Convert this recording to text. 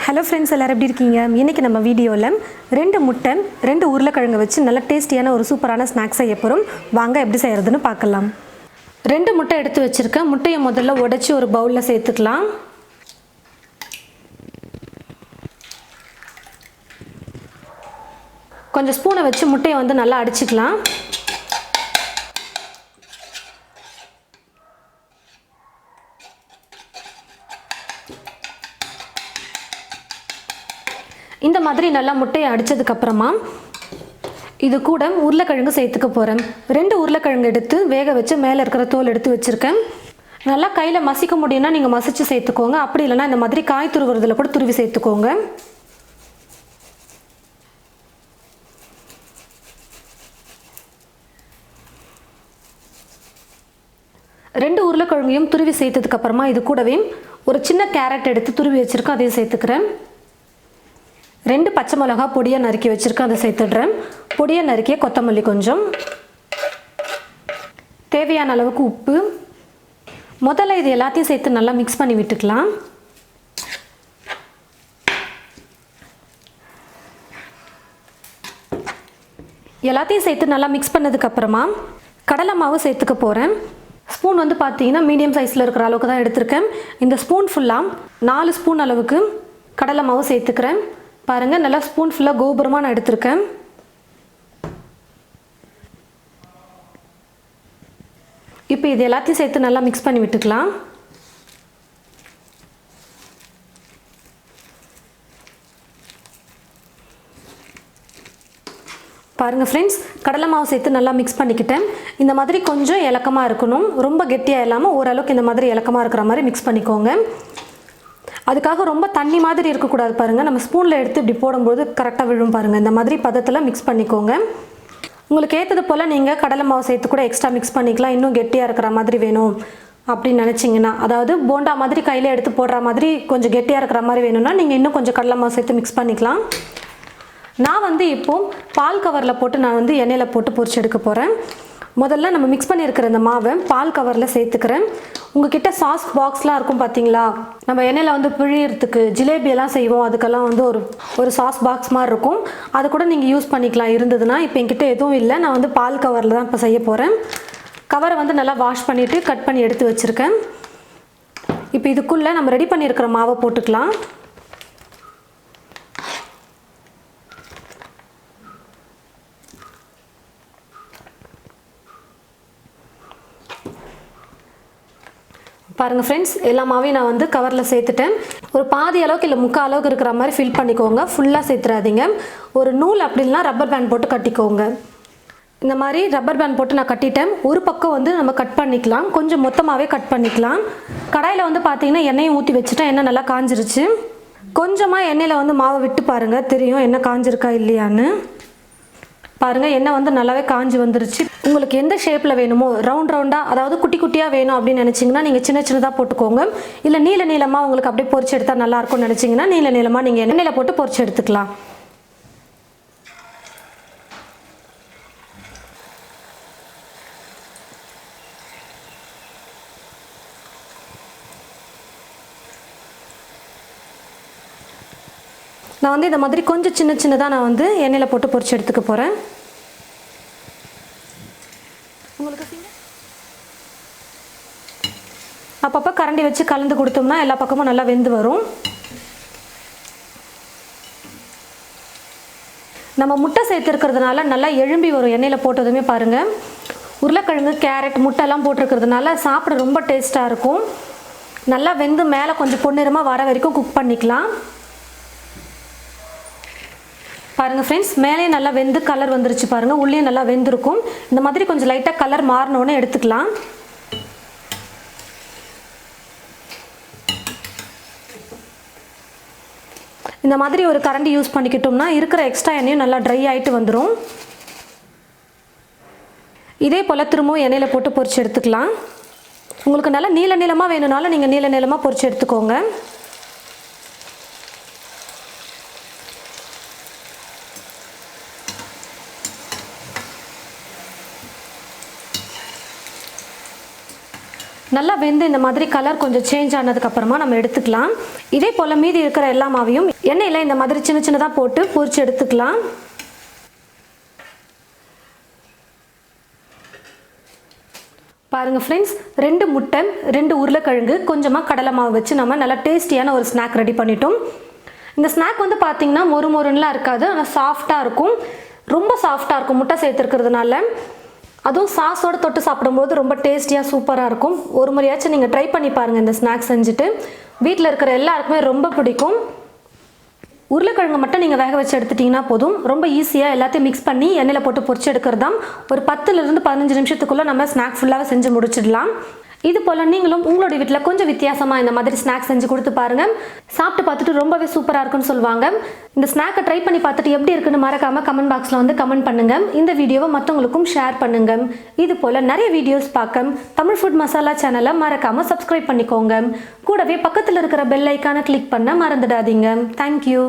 Hello friends, எல்லாரும் எப்படி இருக்கீங்க? இன்றைக்கி நம்ம வீடியோவில் 2 முட்டை 2 உருளைக்கிழங்கு வச்சு நல்ல டேஸ்டியான ஒரு சூப்பரான ஸ்நாக்ஸ் செய்ய போகிறோம். வாங்க எப்படி செய்கிறதுன்னு பார்க்கலாம். 2 முட்டை எடுத்து வச்சுருக்கேன். முட்டையை முதல்ல உடைச்சி ஒரு பவுலில் சேர்த்துக்கலாம். கொஞ்சம் ஸ்பூனை வச்சு முட்டையை நல்லா அடிச்சுக்கலாம். இந்த மாதிரி நல்லா முட்டையை அடித்ததுக்கப்புறமா இது கூட உருளைக்கிழங்கு சேர்த்துக்க போகிறேன். 2 உருளைக்கிழங்கு எடுத்து வேக வச்சு மேலே இருக்கிற தோல் எடுத்து வச்சுருக்கேன். நல்லா கையில் மசிக்க முடியும்னா நீங்கள் மசிச்சு சேர்த்துக்கோங்க. அப்படி இல்லைனா இந்த மாதிரி காய் துருவுறதுல கூட துருவி சேர்த்துக்கோங்க. ரெண்டு உருளைக்கிழங்கையும் துருவி சேர்த்ததுக்கப்புறமா இது கூடவே ஒரு சின்ன கேரட் எடுத்து துருவி வச்சுருக்கேன், அதையும் சேர்த்துக்கிறேன். 2 பச்சை மிளகா பொடியாக நறுக்கி வச்சுருக்கேன், அதை சேர்த்துடுறேன். பொடியாக நறுக்கிய கொத்தமல்லி கொஞ்சம், தேவையான அளவுக்கு உப்பு. முதல்ல இது எல்லாத்தையும் சேர்த்து நல்லா மிக்ஸ் பண்ணி விட்டுக்கலாம். எல்லாத்தையும் சேர்த்து நல்லா மிக்ஸ் பண்ணதுக்கப்புறமா கடலை மாவு சேர்த்துக்க போகிறேன். ஸ்பூன் பார்த்தீங்கன்னா மீடியம் சைஸில் இருக்கிற அளவுக்கு தான் எடுத்திருக்கேன். இந்த ஸ்பூன் ஃபுல்லாக 4 ஸ்பூன் அளவுக்கு கடலை மாவு சேர்த்துக்கிறேன். பாருங்கள், நல்லா ஸ்பூன் ஃபுல்லாக கோபுரமாக நான் எடுத்திருக்கேன். இப்போ இது எல்லாத்தையும் சேர்த்து நல்லா மிக்ஸ் பண்ணி விட்டுக்கலாம். பாருங்கள் ஃப்ரெண்ட்ஸ், கடலை மாவு சேர்த்து நல்லா மிக்ஸ் பண்ணிக்கிட்டேன். இந்த மாதிரி கொஞ்சம் இலக்கமாக இருக்கணும், ரொம்ப கெட்டியாக இல்லாமல் ஓரளவுக்கு இந்த மாதிரி இலக்கமாக இருக்கிற மாதிரி மிக்ஸ் பண்ணிக்கோங்க. அதுக்காக ரொம்ப தண்ணி மாதிரி இருக்கக்கூடாது. பாருங்கள், நம்ம ஸ்பூனில் எடுத்து இப்படி போடும்போது கரெக்டாக விழும். பாருங்கள், இந்த மாதிரி பதத்தில் மிக்ஸ் பண்ணிக்கோங்க. உங்களுக்கு ஏற்றது போல் நீங்கள் கடலை மாவு சேர்த்து கூட எக்ஸ்ட்ரா மிக்ஸ் பண்ணிக்கலாம். இன்னும் கெட்டியாக இருக்கிற மாதிரி வேணும் அப்படின்னு நினச்சிங்கன்னா, அதாவது போண்டா மாதிரி கையில் எடுத்து போடுற மாதிரி கொஞ்சம் கெட்டியாக இருக்கிற மாதிரி வேணும்னா நீங்கள் இன்னும் கொஞ்சம் கடலை மாவு சேர்த்து மிக்ஸ் பண்ணிக்கலாம். நான் இப்போது பால் கவரில் போட்டு நான் எண்ணெயில் போட்டு பொரிச்சு எடுக்க போகிறேன். முதல்ல நம்ம மிக்ஸ் பண்ணியிருக்கிற இந்த மாவை பால் கவரில் சேர்த்துக்கிறேன். உங்ககிட்ட சாஸ் பாக்ஸ்லாம் இருக்கும் பார்த்தீங்களா, நம்ம எண்ணெயில் பிழியறதுக்கு ஜிலேபியெல்லாம் செய்வோம், அதுக்கெல்லாம் ஒரு சாஸ் பாக்ஸ் மாதிரி இருக்கும். அது கூட நீங்கள் யூஸ் பண்ணிக்கலாம் இருந்ததுன்னா. இப்போ என்கிட்ட எதுவும் இல்லை, நான் பால் கவரில் தான் இப்போ செய்ய போகிறேன். கவரை நல்லா வாஷ் பண்ணிவிட்டு கட் பண்ணி எடுத்து வச்சுருக்கேன். இப்போ இதுக்குள்ளே நம்ம ரெடி பண்ணியிருக்கிற மாவை போட்டுக்கலாம். பாருங்கள் ஃப்ரெண்ட்ஸ், எல்லா மாவையும் நான் கவரில் சேர்த்துட்டேன். ஒரு பாதி அளவுக்கு இல்லை முக்கால் அளவுக்கு இருக்கிற மாதிரி ஃபில் பண்ணிக்கோங்க. ஃபுல்லாக சேர்த்துறாதீங்க. ஒரு நூல் அப்படின்னா ரப்பர் பேண்ட் போட்டு கட்டிக்கோங்க. இந்த மாதிரி ரப்பர் பேண்ட் போட்டு நான் கட்டிட்டேன். ஒரு பக்கம் நம்ம கட் பண்ணிக்கலாம், கொஞ்சம் மொத்தமாகவே கட் பண்ணிக்கலாம். கடாயில் பார்த்தீங்கன்னா எண்ணெயை ஊற்றி வச்சுட்டேன். எண்ணெய் நல்லா காஞ்சிருச்சு. கொஞ்சமாக எண்ணெயில் மாவை விட்டு பாருங்கள், தெரியும் எண்ணெய் காஞ்சிருக்கா இல்லையான்னு. பாருங்கள், எண்ணெய் நல்லாவே காஞ்சி வந்துருச்சு. உங்களுக்கு எந்த ஷேப்பில் வேணுமோ, ரவுண்டாக, அதாவது குட்டி குட்டியாக வேணும் அப்படின்னு நினச்சிங்கன்னா நீங்கள் சின்ன சின்னதாக போட்டுக்கோங்க. இல்லை நீளமாக உங்களுக்கு அப்படியே பொரிச்சு எடுத்தால் நல்லாயிருக்கும்னு நினச்சிங்கன்னா நீளமாக நீங்கள் எண்ணெயில் போட்டு பொரிச்சு எடுத்துக்கலாம். நான் இந்த மாதிரி கொஞ்சம் சின்ன சின்னதாக நான் எண்ணெயில் போட்டு பொரிச்சு எடுத்துக்க போகிறேன். உங்களுக்கு அப்பப்போ கரண்டி வச்சு கலந்து கொடுத்தோம்னா எல்லா பக்கமும் நல்லா வெந்து வரும். நம்ம முட்டை சேர்த்துருக்கிறதுனால நல்லா எழும்பி வரும். எண்ணெயில் போட்டதுமே பாருங்கள், உருளைக்கிழங்கு கேரட் முட்டைலாம் போட்டிருக்கிறதுனால சாப்பிட ரொம்ப டேஸ்ட்டாக இருக்கும். நல்லா வெந்து மேலே கொஞ்சம் பொன்னிறமாக வர வரைக்கும் குக் பண்ணிக்கலாம். பாருங்கள் ஃப்ரெண்ட்ஸ், மேலே நல்லா வெந்து கலர் வந்துருச்சு. பாருங்கள், உள்ளே நல்லா வெந்திருக்கும். இந்த மாதிரி கொஞ்சம் லைட்டாக கலர் மாறினோன்னு எடுத்துக்கலாம். இந்த மாதிரி ஒரு கரண்டி யூஸ் பண்ணிக்கிட்டோம்னா இருக்கிற எக்ஸ்ட்ரா எண்ணெயும் நல்லா ட்ரை ஆகிட்டு வந்துடும். இதே போல் திரும்பவும் எண்ணெயில் போட்டு பொரிச்சு எடுத்துக்கலாம். உங்களுக்கு நல்லா நீளமாக வேணும்னாலும் நீங்கள் நீளமாக பொரிச்சு எடுத்துக்கோங்க. நல்லா வெந்து இந்த மாதிரி கலர் கொஞ்சம் சேஞ்ச் ஆனதுக்கப்புறமா நம்ம எடுத்துக்கலாம். இதே போல் மீதி இருக்கிற எல்லா மாவையும் எண்ணெயில் இந்த மாதிரி சின்ன சின்னதாக போட்டு பொரிச்சு எடுத்துக்கலாம். பாருங்கள் ஃப்ரெண்ட்ஸ், 2 முட்டை, 2 உருளைக்கிழங்கு, கொஞ்சமாக கடலை மாவு வச்சு நம்ம நல்லா டேஸ்டியான ஒரு ஸ்நாக் ரெடி பண்ணிட்டோம். இந்த ஸ்நாக் வந்து பார்த்திங்கன்னா மொறு மொறுன்னெலாம் இருக்காது, ஆனால் சாஃப்டாக இருக்கும். ரொம்ப சாஃப்டாக இருக்கும் முட்டை சேர்த்துருக்கிறதுனால. அதுவும் சாஸோடு தொட்டு சாப்பிடும்போது ரொம்ப டேஸ்டியாக சூப்பராக இருக்கும். ஒரு முறையாச்சும் நீங்கள் ட்ரை பண்ணி பாருங்கள். இந்த ஸ்நாக்ஸ் செஞ்சுட்டு வீட்டில் இருக்கிற எல்லாருக்குமே ரொம்ப பிடிக்கும். உருளைக்கிழங்கு மட்டும் நீங்கள் வேக வச்சு எடுத்துட்டிங்கன்னா போதும். ரொம்ப ஈஸியாக எல்லாத்தையும் மிக்ஸ் பண்ணி எண்ணெயில் போட்டு பொரிச்சு எடுக்கிறது தான். ஒரு 10லிருந்து 15 நிமிஷத்துக்குள்ளே நம்ம ஸ்நாக் ஃபுல்லாக செஞ்சு முடிச்சிடலாம். இது போல் நீங்களும் உங்களுடைய வீட்டில் கொஞ்சம் வித்தியாசமாக இந்த மாதிரி ஸ்நாக்ஸ் செஞ்சு கொடுத்து பாருங்கள். சாப்பிட்டு பார்த்துட்டு ரொம்பவே சூப்பராக இருக்குன்னு சொல்லுவாங்க. இந்த ஸ்நாக்கை ட்ரை பண்ணி பார்த்துட்டு எப்படி இருக்குன்னு மறக்காமல் கமெண்ட் பாக்ஸில் வந்து கமெண்ட் பண்ணுங்கள். இந்த வீடியோவை மற்றவங்களுக்கும் ஷேர் பண்ணுங்கள். இது போல் நிறைய வீடியோஸ் பார்க்க தமிழ் ஃபுட் மசாலா சேனலை மறக்காமல் சப்ஸ்கிரைப் பண்ணிக்கோங்க. கூடவே பக்கத்தில் இருக்கிற பெல் ஐக்கானை கிளிக் பண்ண மறந்துடாதீங்க. தேங்க்யூ.